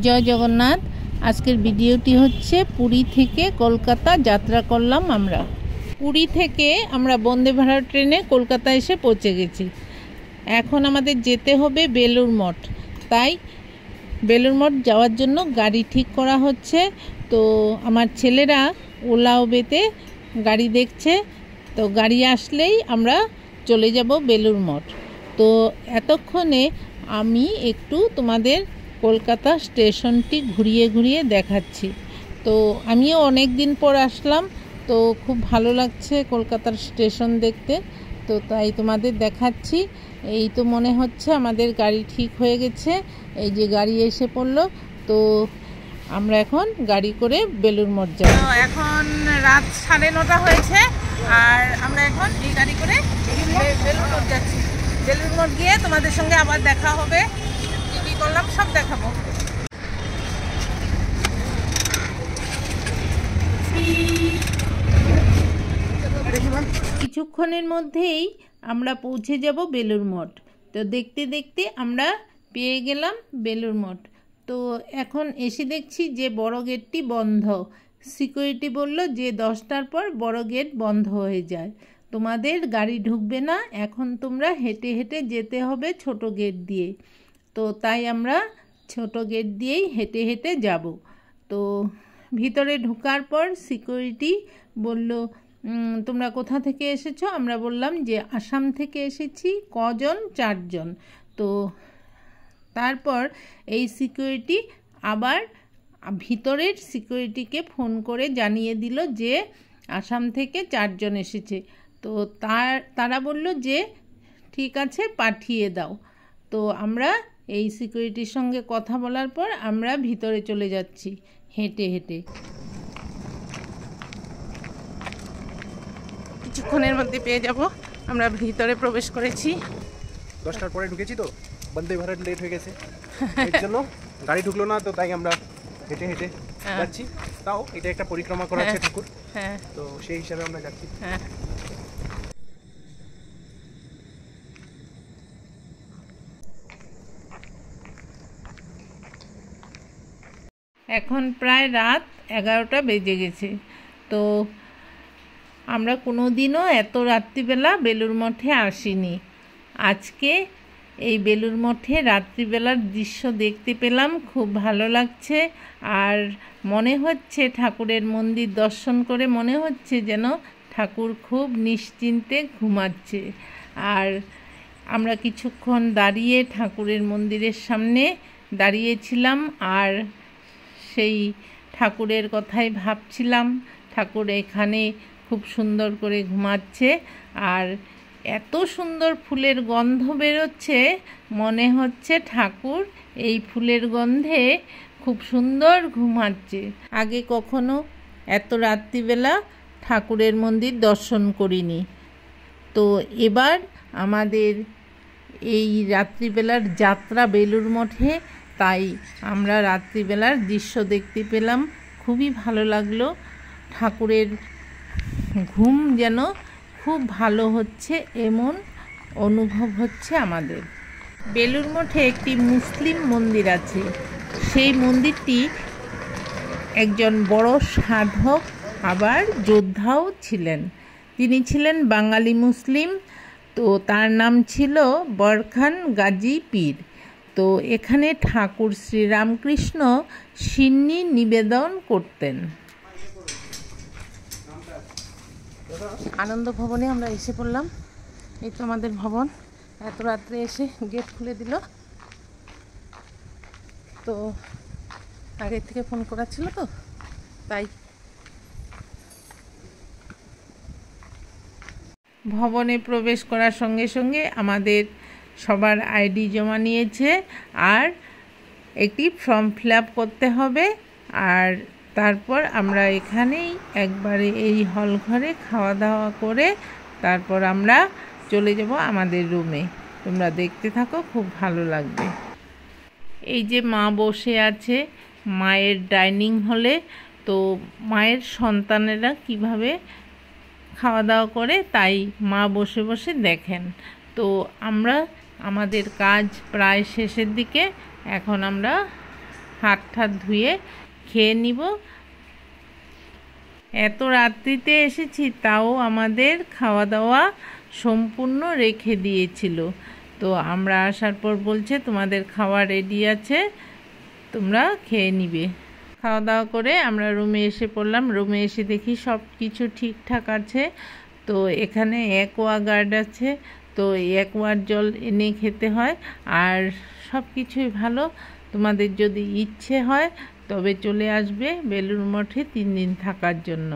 জয় জগন্নাথ। আজকের ভিডিওটি হচ্ছে পুরী থেকে কলকাতা যাত্রা করলাম। আমরা পুরী থেকে বন্দে ভারত ট্রেনে কলকাতা এসে পৌঁছে গেছি। এখন আমাদের যেতে হবে বেলুড় মঠ। তাই বেলুড় মঠ যাওয়ার জন্য গাড়ি ঠিক করা হচ্ছে। তো আমার ছেলেরা ওলা উবেতে গাড়ি দেখছে। তো গাড়ি আসলেই আমরা চলে যাব বেলুড় মঠ। তো এতক্ষণে আমি একটু তোমাদের কলকাতা স্টেশনটি ঘুরিয়ে ঘুরিয়ে দেখাচ্ছি। তো আমিও অনেক দিন পর আসলাম, তো খুব ভালো লাগছে কলকাতার স্টেশন দেখতে। তো তাই তোমাদের দেখাচ্ছি। এই তো মনে হচ্ছে আমাদের গাড়ি ঠিক হয়ে গেছে। এই যে গাড়ি এসে পড়লো। তো আমরা এখন গাড়ি করে বেলুড় মঠ যাব। এখন রাত 9:30 হয়েছে, আর আমরা এখন এই গাড়ি করে বেলুড় মঠ যাচ্ছি। বেলুড় মঠ গিয়ে তোমাদের সঙ্গে আবার দেখা হবে। কি করলাম সব দেখাবো। কিছুক্ষণের মধ্যেই আমরা পৌঁছে যাব বেলুড় মঠ। তো দেখতে দেখতে আমরা পেয়ে গেলাম বেলুড় মঠ। তো এখন এসে দেখছি যে বড় গেটটি বন্ধ। সিকিউরিটি বলল যে 10টার পর বড় গেট বন্ধ হয়ে যায়, তোমাদের গাড়ি ঢুকবে না, এখন তোমরা হেঁটে হেঁটে যেতে হবে ছোট গেট দিয়ে। তো তাই আমরা ছোট গেট দিয়েই হেঁটে হেঁটে যাব। তো ভিতরে ঢোকার পর সিকিউরিটি বলল, তোমরা কোথা থেকে এসেছো? আমরা বললাম যে আসাম থেকে এসেছি। কজন? 4 জন। তো তারপর এই সিকিউরিটি আবার ভিতরের সিকিউরিটিকে ফোন করে জানিয়ে দিল যে আসাম থেকে 4 জন এসেছে। তো তারা বলল যে ঠিক আছে, পাঠিয়ে দাও। তো আমরা এই সিকিউরিটির সঙ্গে কথা বলার পর আমরা ভিতরে চলে যাচ্ছি হেঁটে হেঁটে। কিছুক্ষণের মধ্যে পেয়ে যাব। আমরা ভিতরে প্রবেশ করেছি। 10টার পরে ঢুকেছি, তো বন্দে ভারত লেট হয়ে গেছে, এর জন্য গাড়ি ঢুকলো না। তো তাই আমরা হেঁটে হেঁটে যাচ্ছি। তাও এটা একটা পরিক্রমা করা আছে ঠাকুর, তো সেই হিসাবে আমরা যাচ্ছি। এখন প্রায় রাত 11টা বেজে গেছে। তো আমরা কোনো দিনও এত রাত্রিবেলা বেলুড় মঠে আসিনি। আজকে এই বেলুড় মঠে রাত্রিবেলার দৃশ্য দেখতে পেলাম, খুব ভালো লাগছে। আর মনে হচ্ছে ঠাকুরের মন্দির দর্শন করে মনে হচ্ছে যেন ঠাকুর খুব নিশ্চিন্তে ঘুমাচ্ছে। আর আমরা কিছুক্ষণ দাঁড়িয়ে ঠাকুরের মন্দিরের সামনে দাঁড়িয়েছিলাম, আর সেই ঠাকুরের কথাই ভাবছিলাম। ঠাকুর এখানে খুব সুন্দর করে ঘুমাচ্ছে, আর এত সুন্দর ফুলের গন্ধ বেরোচ্ছে, মনে হচ্ছে ঠাকুর এই ফুলের গন্ধে খুব সুন্দর ঘুমাচ্ছে। আগে কখনো এত রাত্রিবেলা ঠাকুরের মন্দির দর্শন করিনি। তো এবার আমাদের এই রাত্রিবেলার যাত্রা বেলুড় মঠে, তাই আমরা রাত্রিবেলার দৃশ্য দেখতে পেলাম। খুবই ভালো লাগলো। ঠাকুরের ঘুম যেন খুব ভালো হচ্ছে এমন অনুভব হচ্ছে আমাদের। বেলুড় মঠে একটি মুসলিম মন্দির আছে। সেই মন্দিরটি একজন বড় সাধক আবার যোদ্ধাও ছিলেন। তিনি ছিলেন বাঙালি মুসলিম। তো তার নাম ছিল বরখান গাজী পীর। তো এখানে ঠাকুর শ্রীরামকৃষ্ণ সিন্নি নিবেদন করতেন। আনন্দ ভবনে আমরা এসে পড়লাম। এই তো আমাদের ভবন। এত রাত্রে এসে গেট খুলে দিল। তো আগে থেকে ফোন করা ছিল, তো তাই ভবনে প্রবেশ করার সঙ্গে সঙ্গে আমাদের সবার আইডি জমা নিয়েছে, আর একটি ফর্ম ফিল আপ করতে হবে। আর তারপর আমরা এখানেই একবারে এই হল ঘরে খাওয়া দাওয়া করে তারপর আমরা চলে যাব আমাদের রুমে। তোমরা দেখতে থাকো, খুব ভালো লাগবে। এই যে মা বসে আছে মায়ের ডাইনিং হলে। তো মায়ের সন্তানেরা কিভাবে খাওয়া দাওয়া করে, তাই মা বসে বসে দেখেন। তো আমাদের কাজ প্রায় শেষের দিকে। এখন আমরা হাত ঠাত ধুয়ে খেয়ে নিব। এত রাত্রিতে এসেছি, তাও আমাদের খাওয়া দাওয়া সম্পূর্ণ রেখে দিয়েছিল। তো আমরা আসার পর বলছে তোমাদের খাওয়া রেডি আছে, তোমরা খেয়ে নিবে। খাওয়া দাওয়া করে আমরা রুমে এসে পড়লাম। রুমে এসে দেখি সব কিছু ঠিকঠাক আছে। তো এখানে অ্যাকোয়াগার্ড আছে, তো অ্যাকোয়ার জল এনে খেতে হয়। আর সব কিছুই ভালো। তোমাদের যদি ইচ্ছে হয় তবে চলে আসবে বেলুড় মঠে 3 দিন থাকার জন্য।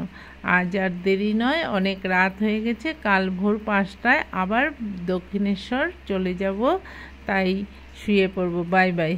আজ আর দেরি নয়, অনেক রাত হয়ে গেছে। কাল ভোর 5টায় আবার দক্ষিণেশ্বর চলে যাব, তাই শুয়ে পড়ব। Bye bye.